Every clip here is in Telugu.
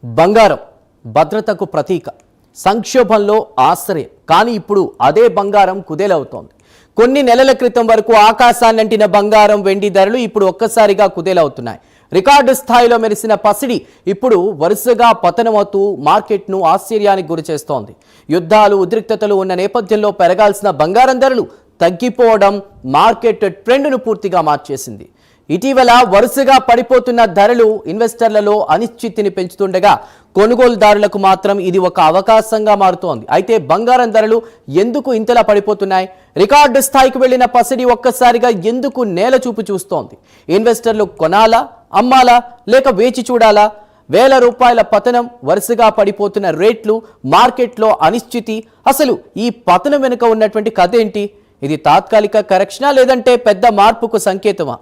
బంగారం భద్రతకు ప్రతీక, సంక్షోభంలో ఆశ్రయం. కానీ ఇప్పుడు అదే బంగారం కుదేలవుతోంది. కొన్ని నెలల క్రితం వరకు ఆకాశాన్నంటిన బంగారం వెండి ధరలు ఇప్పుడు ఒక్కసారిగా కుదేలవుతున్నాయి. రికార్డు స్థాయిలో మెరిసిన పసిడి ఇప్పుడు వరుసగా పతనమవుతూ మార్కెట్ను ఆశ్చర్యానికి గురిచేస్తోంది. యుద్ధాలు, ఉద్రిక్తతలు ఉన్న నేపథ్యంలో పెరగాల్సిన బంగారం ధరలు తగ్గిపోవడం మార్కెట్ ట్రెండ్ను పూర్తిగా మార్చేసింది. ఇటీవల వరుసగా పడిపోతున్న ధరలు ఇన్వెస్టర్లలో అనిశ్చితిని పెంచుతుండగా కొనుగోలుదారులకు మాత్రం ఇది ఒక అవకాశంగా మారుతోంది. అయితే బంగారం ధరలు ఎందుకు ఇంతలా పడిపోతున్నాయి? రికార్డు స్థాయికి వెళ్లిన పసిడి ఒక్కసారిగా ఎందుకు నేల చూపు చూస్తోంది? ఇన్వెస్టర్లు కొనాలా, అమ్మాలా, లేక వేచి చూడాలా? వేల రూపాయల పతనం, వరుసగా పడిపోతున్న రేట్లు, మార్కెట్లో అనిశ్చితి. అసలు ఈ పతనం వెనుక ఉన్నటువంటి కథ ఏంటి? ఇది తాత్కాలిక కరెక్షనా లేదంటే పెద్ద మార్పుకు సంకేతమా?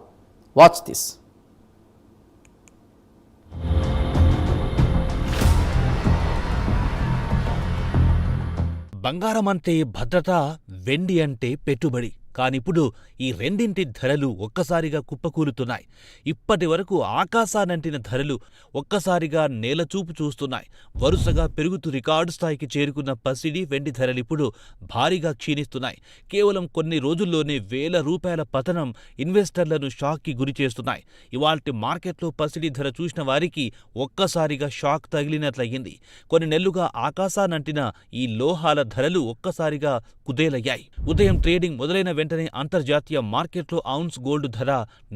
Watch this. బంగారం అంటే భద్రత, వెండి అంటే పెట్టుబడి. కానిప్పుడు ఈ రెండింటి ధరలు ఒక్కసారిగా కుప్పకూలుతున్నాయి. ఇప్పటి వరకు ఆకాశానంటిన ధరలు ఒక్కసారిగా నేలచూపు చూస్తున్నాయి. వరుసగా పెరుగుతూ రికార్డు స్థాయికి చేరుకున్న పసిడి, వెండి ధరలిప్పుడు భారీగా క్షీణిస్తున్నాయి. కేవలం కొన్ని రోజుల్లోనే వేల రూపాయల పతనం ఇన్వెస్టర్లను షాక్కి గురిచేస్తున్నాయి. ఇవాల్టి మార్కెట్లో పసిడి ధర చూసిన వారికి ఒక్కసారిగా షాక్ తగిలినట్లయింది. కొన్ని నెలలుగా ఆకాశానంటిన ఈ లోహాల ధరలు ఒక్కసారిగా కుదేలయ్యాయి. ఉదయం ట్రేడింగ్ మొదలైన వెంటనే అంతర్జాతీయ మార్కెట్లో ఔన్స్ గోల్డ్ ధర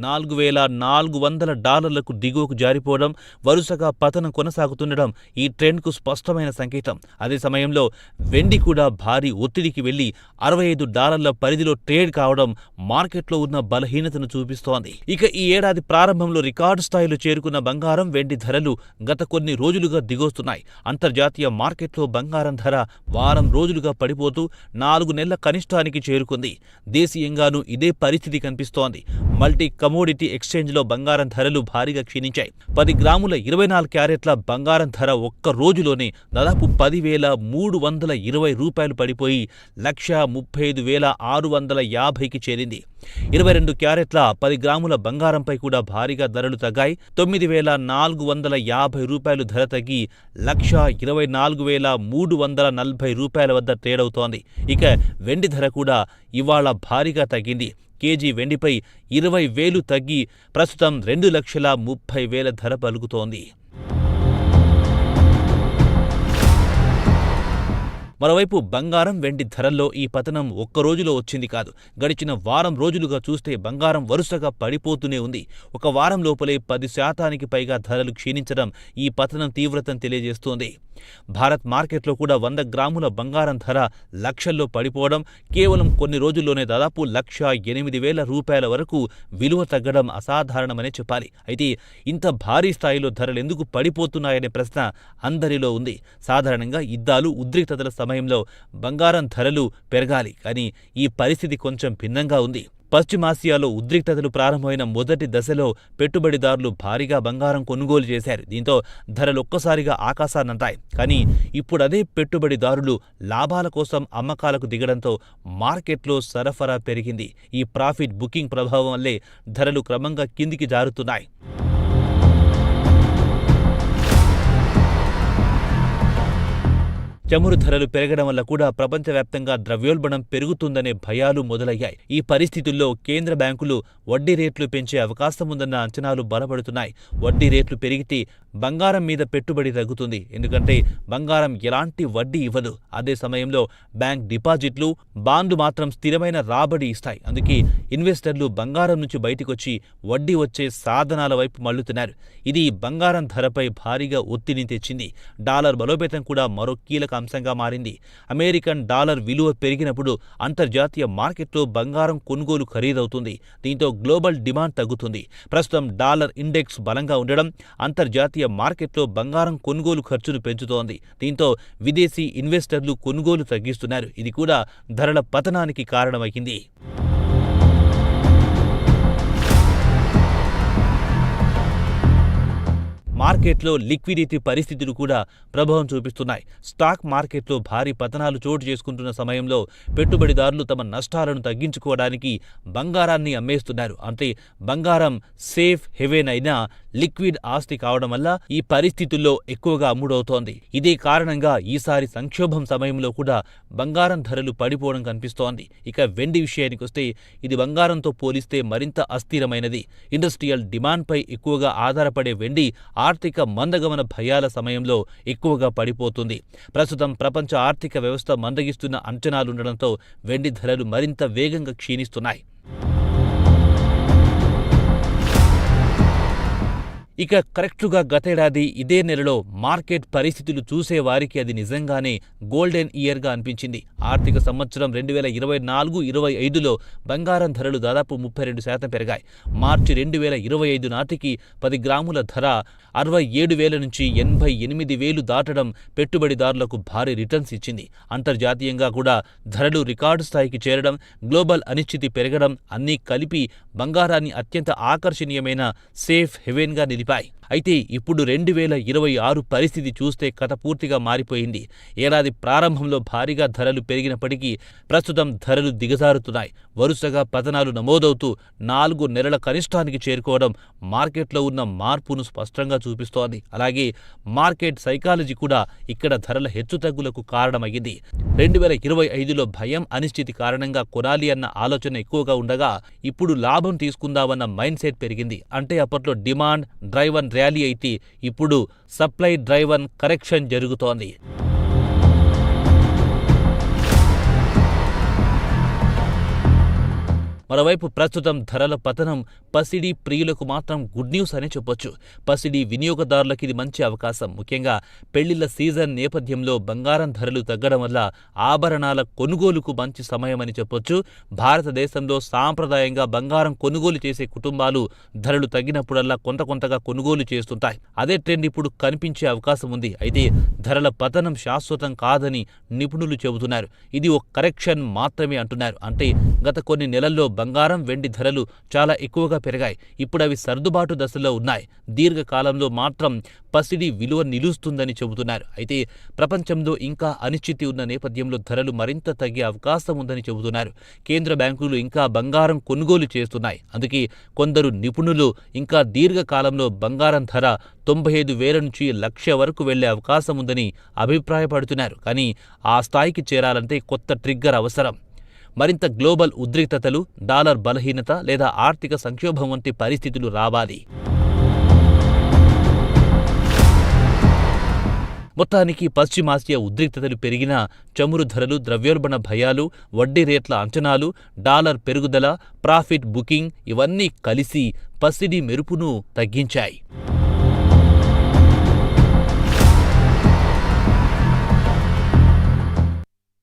$4,400 దిగువకు జారిపోవడం, వరుసగా పతనం కొనసాగుతుండడం ఈ ట్రెండ్కు స్పష్టమైన సంకేతం. అదే సమయంలో వెండి కూడా భారీ ఒత్తిడికి వెళ్లి $65 పరిధిలో ట్రేడ్ కావడం మార్కెట్లో ఉన్న బలహీనతను చూపిస్తోంది. ఇక ఈ ఏడాది ప్రారంభంలో రికార్డు స్థాయిలో చేరుకున్న బంగారం, వెండి ధరలు గత కొన్ని రోజులుగా దిగొస్తున్నాయి. అంతర్జాతీయ మార్కెట్లో బంగారం ధర వారం రోజులుగా పడిపోతూ 4 నెలల కనిష్టానికి చేరుకుంది. దేశీయంగానూ ఇదే పరిస్థితి కనిపిస్తోంది. మల్టీ కమోడిటీ ఎక్స్చేంజ్లో బంగారం ధరలు భారీగా క్షీణించాయి. 10 గ్రాముల 24 క్యారెట్ల బంగారం ధర ఒక్క రోజులోనే దాదాపు $10,320 పడిపోయి $135,650కి చేరింది. 22 క్యారెట్ల 10 గ్రాముల బంగారంపై కూడా భారీగా ధరలు తగ్గాయి. $9,450 ధర తగ్గి $124,340 వద్ద ట్రేడ్ అవుతోంది. ఇక వెండి ధర కూడా ఇవాళ భారీగా తగ్గింది. కేజీ వెండిపై 20,000 తగ్గి ప్రస్తుతం 2,30,000 ధర పలుకుతోంది. మరోవైపు బంగారం, వెండి ధరల్లో ఈ పతనం ఒక్క రోజులో వచ్చింది కాదు. గడిచిన వారం రోజులుగా చూస్తే బంగారం వరుసగా పడిపోతూనే ఉంది. ఒక వారం లోపలే 10% పైగా ధరలు క్షీణించడం ఈ పతనం తీవ్రతను తెలియజేస్తోంది. భారత్ మార్కెట్లో కూడా 100 గ్రాముల బంగారం ధర లక్షల్లో పడిపోవడం, కేవలం కొన్ని రోజుల్లోనే దాదాపు $1,08,000 వరకు విలువ తగ్గడం అసాధారణమనే చెప్పాలి. అయితే ఇంత భారీ స్థాయిలో ధరలెందుకు పడిపోతున్నాయనే ప్రశ్న అందరిలో ఉంది. సాధారణంగా యుద్ధాలు, ఉద్రిక్తతల సమయంలో బంగారం ధరలు పెరగాలి. కానీ ఈ పరిస్థితి కొంచెం భిన్నంగా ఉంది. పశ్చిమాసియాలో ఉద్రిక్తతలు ప్రారంభమైన మొదటి దశలో పెట్టుబడిదారులు భారీగా బంగారం కొనుగోలు చేశారు. దీంతో ధరలు ఒక్కసారిగా ఆకాశాన్నంటాయి. కానీ ఇప్పుడు అదే పెట్టుబడిదారులు లాభాల కోసం అమ్మకాలకు దిగడంతో మార్కెట్లో సరఫరా పెరిగింది. ఈ ప్రాఫిట్ బుకింగ్ ప్రభావం వల్లే ధరలు క్రమంగా కిందికి జారుతున్నాయి. చమురు ధరలు పెరగడం వల్ల కూడా ప్రపంచవ్యాప్తంగా ద్రవ్యోల్బణం పెరుగుతుందనే భయాలు మొదలయ్యాయి. ఈ పరిస్థితుల్లో కేంద్ర బ్యాంకులు వడ్డీ రేట్లు పెంచే అవకాశం ఉందన్న అంచనాలు బలపడుతున్నాయి. వడ్డీ రేట్లు పెరిగితే బంగారం మీద పెట్టుబడి తగ్గుతుంది. ఎందుకంటే బంగారం ఎలాంటి వడ్డీ ఇవ్వదు. అదే సమయంలో బ్యాంక్ డిపాజిట్లు, బాండ్లు మాత్రం స్థిరమైన రాబడి ఇస్తాయి. అందుకే ఇన్వెస్టర్లు బంగారం నుంచి బయటకొచ్చి వడ్డీ వచ్చే సాధనాల వైపు మళ్లుతున్నారు. ఇది బంగారం ధరపై భారీగా ఒత్తిడిని తెచ్చింది. డాలర్ బలోపేతం కూడా మరో కీలక అంశంగా మారింది. అమెరికన్ డాలర్ విలువ పెరిగినప్పుడు అంతర్జాతీయ మార్కెట్లో బంగారం కొనుగోలు ఖరీదవుతుంది. దీంతో గ్లోబల్ డిమాండ్ తగ్గుతుంది. ప్రస్తుతం డాలర్ ఇండెక్స్ బలంగా ఉండడం అంతర్జాతీయ మార్కెట్లో బంగారం కొనుగోలు ఖర్చును పెంచుతోంది. దీంతో విదేశీ ఇన్వెస్టర్లు కొనుగోలు తగ్గిస్తున్నారు. ఇది కూడా ధరల పతనానికి కారణమైంది. మార్కెట్లో లిక్విడిటీ పరిస్థితులు కూడా ప్రభావం చూపిస్తున్నాయి. స్టాక్ మార్కెట్లో భారీ పతనాలు చోటు చేసుకుంటున్న సమయంలో పెట్టుబడిదారులు తమ నష్టాలను తగ్గించుకోవడానికి బంగారాన్ని అమ్మేస్తున్నారు. అంటే బంగారం సేఫ్ హెవెన్ అయినా లిక్విడ్ ఆస్తి కావడం వల్ల ఈ పరిస్థితుల్లో ఎక్కువగా అమ్ముడవుతోంది. ఇదే కారణంగా ఈసారి సంక్షోభం సమయంలో కూడా బంగారం ధరలు పడిపోవడం కనిపిస్తోంది. ఇక వెండి విషయానికి వస్తే ఇది బంగారంతో పోలిస్తే మరింత అస్థిరమైనది. ఇండస్ట్రియల్ డిమాండ్పై ఎక్కువగా ఆధారపడే వెండి ఆర్థిక మందగమన భయాల సమయంలో ఎక్కువగా పడిపోతుంది. ప్రస్తుతం ప్రపంచ ఆర్థిక వ్యవస్థ మందగిస్తున్న అంచనాలుండడంతో వెండి ధరలు మరింత వేగంగా క్షీణిస్తున్నాయి. ఇక కరెక్టుగా గతేడాది ఇదే నెలలో మార్కెట్ పరిస్థితులు చూసేవారికి అది నిజంగానే గోల్డెన్ ఇయర్గా అనిపించింది. ఆర్థిక సంవత్సరం 2024-25లో బంగారం ధరలు దాదాపు 32% పెరిగాయి. మార్చి 2025 నాటికి 10 గ్రాముల ధర 67,000 నుంచి 88,000 దాటడం పెట్టుబడిదారులకు భారీ రిటర్న్స్ ఇచ్చింది. అంతర్జాతీయంగా కూడా ధరలు రికార్డు స్థాయికి చేరడం, గ్లోబల్ అనిశ్చితి పెరగడం అన్నీ కలిపి బంగారాన్ని అత్యంత ఆకర్షణీయమైన సేఫ్ హెవెన్గా నిలిపాయి. అయితే ఇప్పుడు 2026 పరిస్థితి చూస్తే కథ పూర్తిగా మారిపోయింది. ఏడాది ప్రారంభంలో భారీగా ధరలు పెరిగినప్పటికీ ప్రస్తుతం ధరలు దిగజారుతున్నాయి. వరుసగా పతనాలు నమోదవుతూ 4 నెలల కనిష్టానికి చేరుకోవడం మార్కెట్లో ఉన్న మార్పును స్పష్టంగా చూపిస్తోంది. అలాగే మార్కెట్ సైకాలజీ కూడా ఇక్కడ ధరల హెచ్చుతగ్గులకు కారణమయ్యింది. 2025లో భయం, అనిశ్చితి కారణంగా కొనాలి అన్న ఆలోచన ఎక్కువగా ఉండగా ఇప్పుడు లాభం తీసుకుందామన్న మైండ్ సెట్ పెరిగింది. అంటే అప్పట్లో డిమాండ్ డ్రైవన్ ర్యాలీ అయితే ఇప్పుడు సప్లై డ్రైవన్ కరెక్షన్ జరుగుతోంది. మరోవైపు ప్రస్తుతం ధరల పతనం పసిడి ప్రియులకు మాత్రం గుడ్ న్యూస్ అనే చెప్పొచ్చు. పసిడి వినియోగదారులకు ఇది మంచి అవకాశం. ముఖ్యంగా పెళ్లిళ్ల సీజన్ నేపథ్యంలో బంగారం ధరలు తగ్గడం వల్ల ఆభరణాల కొనుగోలుకు మంచి సమయమని చెప్పొచ్చు. భారతదేశంలో సాంప్రదాయంగా బంగారం కొనుగోలు చేసే కుటుంబాలు ధరలు తగ్గినప్పుడల్లా కొంతగా కొనుగోలు చేస్తుంటాయి. అదే ట్రెండ్ ఇప్పుడు కనిపించే అవకాశం ఉంది. అయితే ధరల పతనం శాశ్వతం కాదని నిపుణులు చెబుతున్నారు. ఇది ఒక కరెక్షన్ మాత్రమే అంటున్నారు. అంటే గత కొన్ని నెలల్లో బంగారం, వెండి ధరలు చాలా ఎక్కువగా పెరిగాయి. ఇప్పుడు అవి సర్దుబాటు దశలో ఉన్నాయి. దీర్ఘకాలంలో మాత్రం పసిడి విలువ నిలుస్తుందని చెబుతున్నారు. అయితే ప్రపంచంలో ఇంకా అనిశ్చితి ఉన్న నేపథ్యంలో ధరలు మరింత తగ్గే అవకాశం ఉందని చెబుతున్నారు. కేంద్ర బ్యాంకులు ఇంకా బంగారం కొనుగోలు చేస్తున్నాయి. అందుకే కొందరు నిపుణులు ఇంకా దీర్ఘకాలంలో బంగారం ధర 95,000 నుంచి 1,00,000 వరకు వెళ్లే అవకాశం ఉందని అభిప్రాయపడుతున్నారు. కానీ ఆ స్థాయికి చేరాలంటే కొత్త ట్రిగ్గర్ అవసరం. మరింత గ్లోబల్ ఉద్రిక్తతలు, డాలర్ బలహీనత లేదా ఆర్థిక సంక్షోభం వంటి పరిస్థితులు రావాలి. మొత్తానికి పశ్చిమాసియా ఉద్రిక్తతలు పెరిగినా చమురు ధరలు, ద్రవ్యోల్బణ భయాలు, వడ్డీ రేట్ల అంచనాలు, డాలర్ పెరుగుదల, ప్రాఫిట్ బుకింగ్ ఇవన్నీ కలిసి పసిడి మెరుపును తగ్గించాయి.